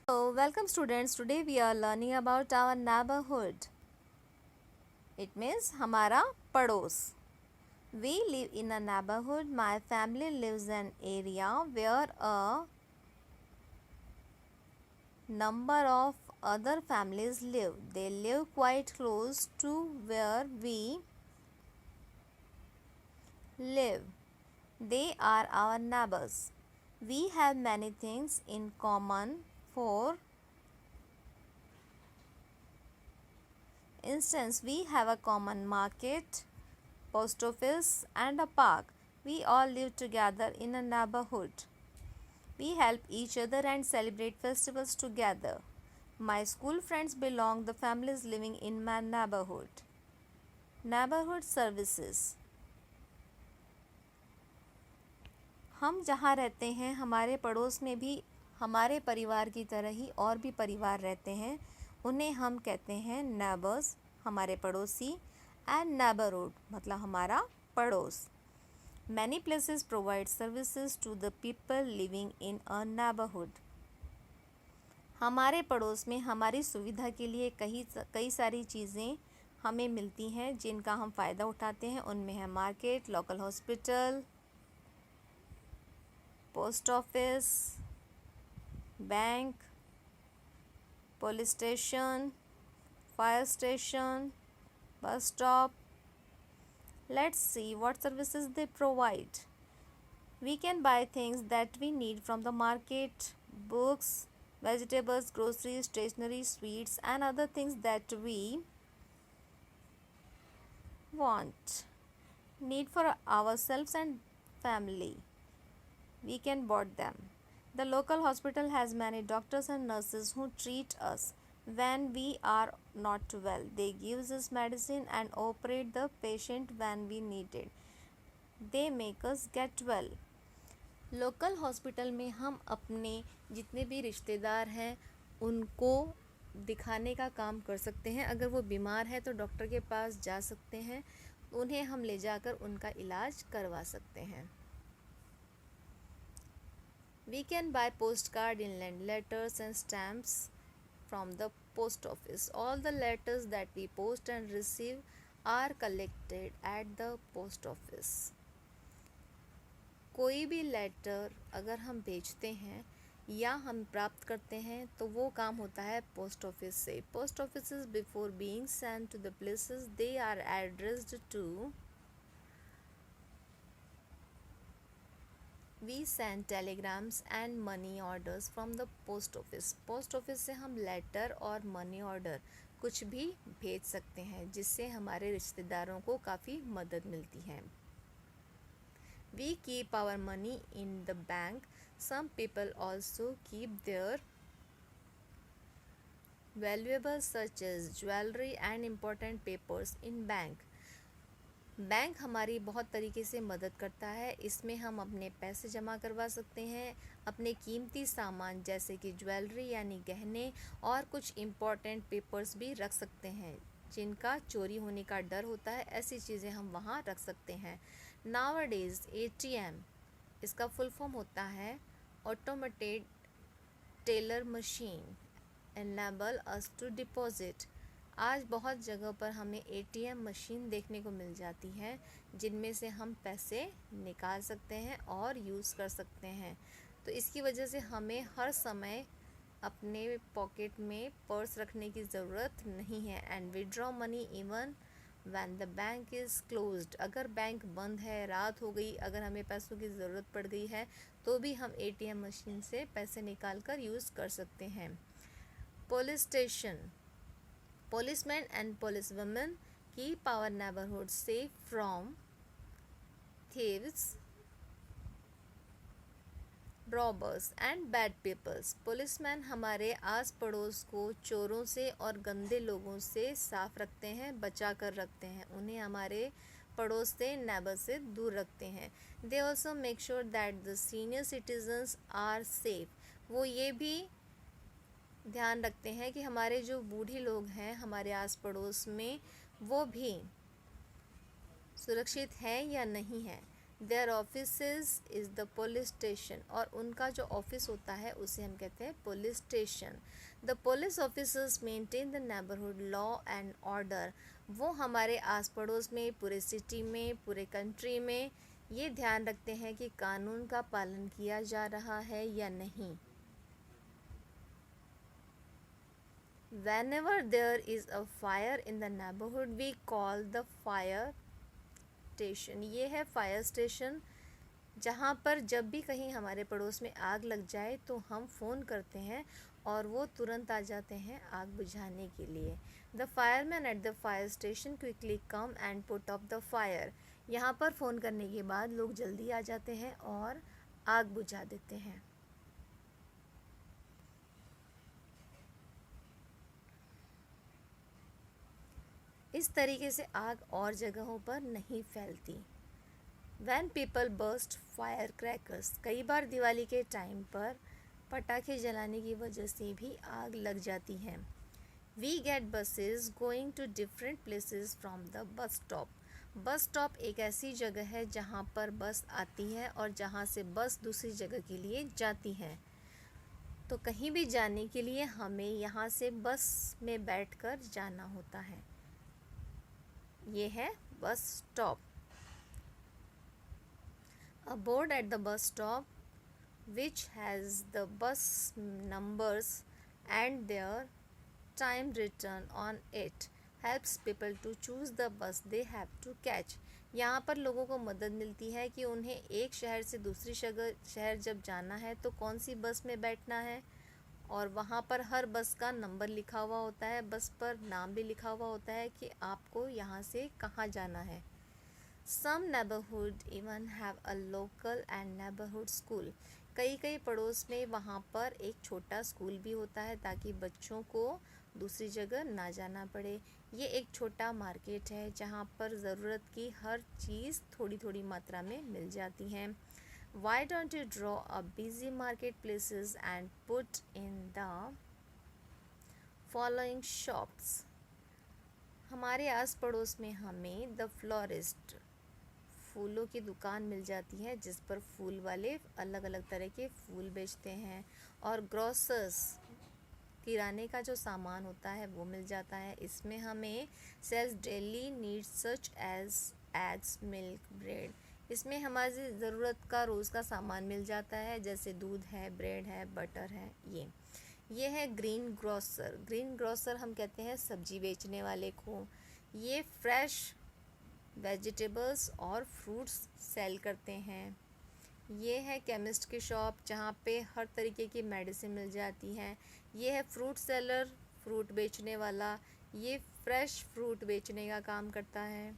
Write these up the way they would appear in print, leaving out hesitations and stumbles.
So, welcome students. Today we are learning about our neighborhood. It means हमारा पड़ोस. We live in a neighborhood. My family lives in an area where a number of other families live. They live quite close to where we live. They are our neighbors. We have many things in common. For instance, we have a common market, post office, and a park. We all live together in a neighborhood. We help each other and celebrate festivals together. My school friends belong the families living in my neighborhood. Neighborhood services. हम जहाँ रहते हैं हमारे पड़ोस में भी हमारे परिवार की तरह ही और भी परिवार रहते हैं. उन्हें हम कहते हैं नेबर्स, हमारे पड़ोसी, एंड नेबरहुड मतलब हमारा पड़ोस. Many places provide services to the people living in a neighborhood. हमारे पड़ोस में हमारी सुविधा के लिए कई सारी चीज़ें हमें मिलती हैं जिनका हम फ़ायदा उठाते हैं. उनमें है market, local hospital, post office, bank, police station, fire station, bus stop. Let's see what services they provide. We can buy things that we need from the market: books, vegetables, groceries, stationery, sweets, and other things that we need for ourselves and family. We can buy them. The local hospital has many doctors and nurses who treat us when we are not well. They give us medicine and operate the patient when we need it. They make us get well. Local hospital में हम अपने जितने भी रिश्तेदार हैं उनको दिखाने का काम कर सकते हैं. अगर वो बीमार है तो डॉक्टर के पास जा सकते हैं. उन्हें हम ले जाकर उनका इलाज करवा सकते हैं. We can buy postcard, inland letters and stamps from the post office. All the letters that we post and receive are collected at the post office. कोई भी लेटर अगर हम भेजते हैं या हम प्राप्त करते हैं तो वो काम होता है पोस्ट ऑफिस से. Post offices before being sent to the places they are addressed to. We send telegrams and money orders from the post office. Post office से हम लेटर और मनी ऑर्डर कुछ भी भेज सकते हैं जिससे हमारे रिश्तेदारों को काफ़ी मदद मिलती है. We keep our money in the bank. Some people also keep their valuables such as jewelry and important papers in bank. Bank हमारी बहुत तरीके से मदद करता है. इसमें हम अपने पैसे जमा करवा सकते हैं, अपने कीमती सामान जैसे कि ज्वेलरी यानी गहने और कुछ इम्पॉर्टेंट पेपर्स भी रख सकते हैं जिनका चोरी होने का डर होता है. ऐसी चीज़ें हम वहाँ रख सकते हैं. नाउअडेज ATM इसका फुल फॉर्म होता है automated teller machine enable us to deposit. आज बहुत जगह पर हमें ATM मशीन देखने को मिल जाती है जिनमें से हम पैसे निकाल सकते हैं और यूज़ कर सकते हैं. तो इसकी वजह से हमें हर समय अपने पॉकेट में पर्स रखने की ज़रूरत नहीं है. And withdraw money even when the bank is closed. अगर बैंक बंद है, रात हो गई, अगर हमें पैसों की ज़रूरत पड़ गई है तो भी हम ATM मशीन से पैसे निकाल कर यूज़ कर सकते हैं. Police station. Policemen and policewomen keep our neighborhood safe from thieves, robbers and bad people. Policeman हमारे आस पड़ोस को चोरों से और गंदे लोगों से साफ रखते हैं, बचा कर रखते हैं. उन्हें हमारे पड़ोस से नेबर से दूर रखते हैं. They also make sure that the senior citizens are safe. वो ये भी ध्यान रखते हैं कि हमारे जो बूढ़े लोग हैं हमारे आस पड़ोस में वो भी सुरक्षित हैं या नहीं है. Their offices is the police station, और उनका जो ऑफिस होता है उसे हम कहते हैं police station. The police officers maintain the neighbourhood law and order, वो हमारे आस पड़ोस में, पूरे सिटी में, पूरे कंट्री में ये ध्यान रखते हैं कि कानून का पालन किया जा रहा है या नहीं। Whenever there is a fire in the neighborhood, we call the fire station. ये है फायर स्टेशन, जहाँ पर जब भी कहीं हमारे पड़ोस में आग लग जाए तो हम फ़ोन करते हैं और वो तुरंत आ जाते हैं आग बुझाने के लिए। The fireman at the fire station quickly come and put off the fire, यहाँ पर फ़ोन करने के बाद लोग जल्दी आ जाते हैं और आग बुझा देते हैं। इस तरीके से आग और जगहों पर नहीं फैलती। When people burst firecrackers, कई बार दिवाली के टाइम पर पटाखे जलाने की वजह से भी आग लग जाती है। We get buses going to different places from the bus stop. Bus stop एक ऐसी जगह है जहाँ पर बस आती है और जहाँ से बस दूसरी जगह के लिए जाती है। तो कहीं भी जाने के लिए हमें यहाँ से बस में बैठकर जाना होता है। ये है bus stop. A board at the bus stop which has the bus numbers and their time written on it helps people to choose the bus they have to catch. यहाँ पर लोगों को मदद मिलती है कि उन्हें एक शहर से दूसरी शहर जब जाना है तो कौन सी बस में बैठना है, और वहाँ पर हर बस का नंबर लिखा हुआ होता है, बस पर नाम भी लिखा हुआ होता है कि आपको यहाँ से कहाँ जाना है। Some neighborhood even have a local and neighborhood school. कई पड़ोस में वहाँ पर एक छोटा स्कूल भी होता है ताकि बच्चों को दूसरी जगह ना जाना पड़े। ये एक छोटा मार्केट है जहाँ पर ज़रूरत की हर चीज़ थोड़ी थोड़ी मात्रा में मिल जाती हैं। Why don't you draw a busy marketplaces and put in the following shops? हमारे आस पड़ोस में हमें द फ्लोरिस्ट, फूलों की दुकान मिल जाती है जिस पर फूल वाले अलग अलग तरह के फूल बेचते हैं, और ग्रोसर्स, किराने का जो सामान होता है वो मिल जाता है। इसमें हमें sells daily needs such as eggs, milk, bread, इसमें हमारी ज़रूरत का रोज़ का सामान मिल जाता है, जैसे दूध है, ब्रेड है, बटर है। ये है ग्रीन ग्रोसर। ग्रीन ग्रोसर हम कहते हैं सब्जी बेचने वाले को। ये फ्रेश वेजिटेबल्स और फ्रूट्स सेल करते हैं। ये है केमिस्ट की शॉप जहाँ पे हर तरीके की मेडिसिन मिल जाती हैं। ये है फ्रूट सेलर, फ्रूट बेचने वाला, ये फ्रेश फ्रूट बेचने का काम करता है।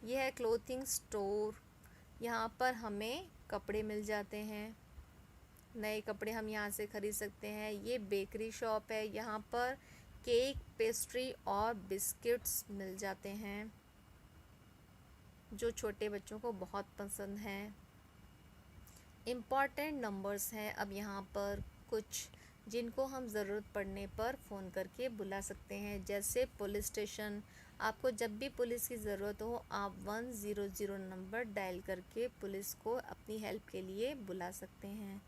ये है क्लोथिंग स्टोर, यहाँ पर हमें कपड़े मिल जाते हैं, नए कपड़े हम यहाँ से ख़रीद सकते हैं। ये बेकरी शॉप है, यहाँ पर केक, पेस्ट्री और बिस्किट्स मिल जाते हैं जो छोटे बच्चों को बहुत पसंद हैं। इम्पॉर्टेंट नंबर्स हैं अब यहाँ पर कुछ जिनको हम ज़रूरत पड़ने पर फ़ोन करके बुला सकते हैं, जैसे पुलिस स्टेशन। आपको जब भी पुलिस की ज़रूरत हो आप 100 नंबर डायल करके पुलिस को अपनी हेल्प के लिए बुला सकते हैं।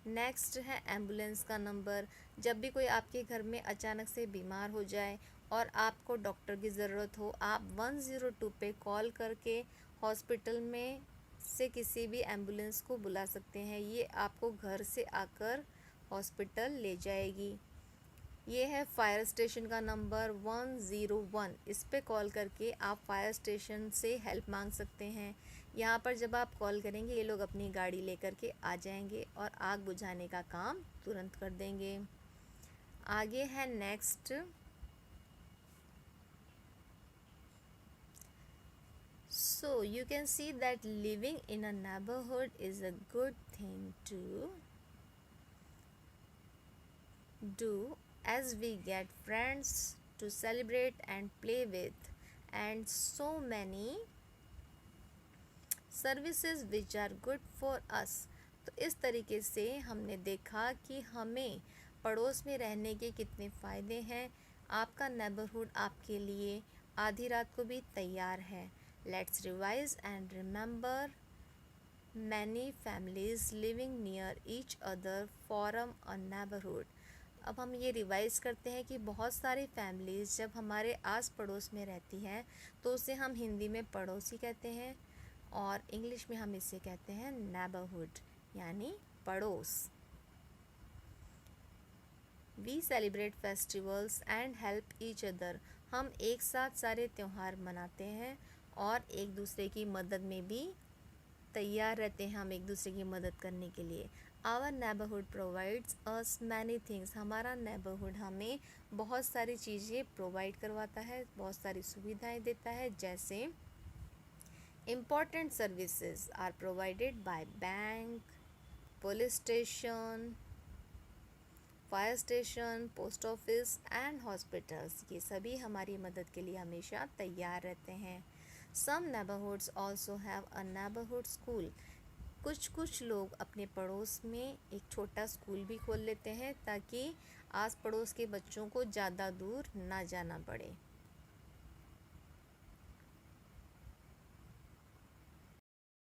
नेक्स्ट है एम्बुलेंस का नंबर। जब भी कोई आपके घर में अचानक से बीमार हो जाए और आपको डॉक्टर की ज़रूरत हो, आप 102 पे कॉल करके हॉस्पिटल में से किसी भी एम्बुलेंस को बुला सकते हैं। ये आपको घर से आकर हॉस्पिटल ले जाएगी। ये है फायर स्टेशन का नंबर 101, इस पे कॉल करके आप फायर स्टेशन से हेल्प मांग सकते हैं। यहाँ पर जब आप कॉल करेंगे ये लोग अपनी गाड़ी लेकर के आ जाएंगे और आग बुझाने का काम तुरंत कर देंगे। आगे है next, so you can see that living in a neighborhood is a good thing to do, as we get friends to celebrate and play with, and so many services which are good for us. तो इस तरीके से हमने देखा कि हमें पड़ोस में रहने के कितने फ़ायदे हैं। आपका नेबरहुड आपके लिए आधी रात को भी तैयार है। Let's revise and remember many families living near each other form a neighborhood। अब हम ये रिवाइज करते हैं कि बहुत सारी फैमिलीज़ जब हमारे आस पड़ोस में रहती हैं तो उसे हम हिंदी में पड़ोसी कहते हैं और इंग्लिश में हम इसे कहते हैं नेबरहुड यानी पड़ोस। We celebrate festivals and help each other. हम एक साथ सारे त्यौहार मनाते हैं और एक दूसरे की मदद में भी तैयार रहते हैं, हम एक दूसरे की मदद करने के लिए। Our neighbourhood provides us many things. हमारा नेबरहुड हमें बहुत सारी चीज़ें प्रोवाइड करवाता है, बहुत सारी सुविधाएं देता है, जैसे important services are provided by bank, police station, fire station, post office and hospitals. ये सभी हमारी मदद के लिए हमेशा तैयार रहते हैं। Some neighbourhoods also have a neighbourhood school. कुछ लोग अपने पड़ोस में एक छोटा स्कूल भी खोल लेते हैं ताकि आस पड़ोस के बच्चों को ज़्यादा दूर ना जाना पड़े।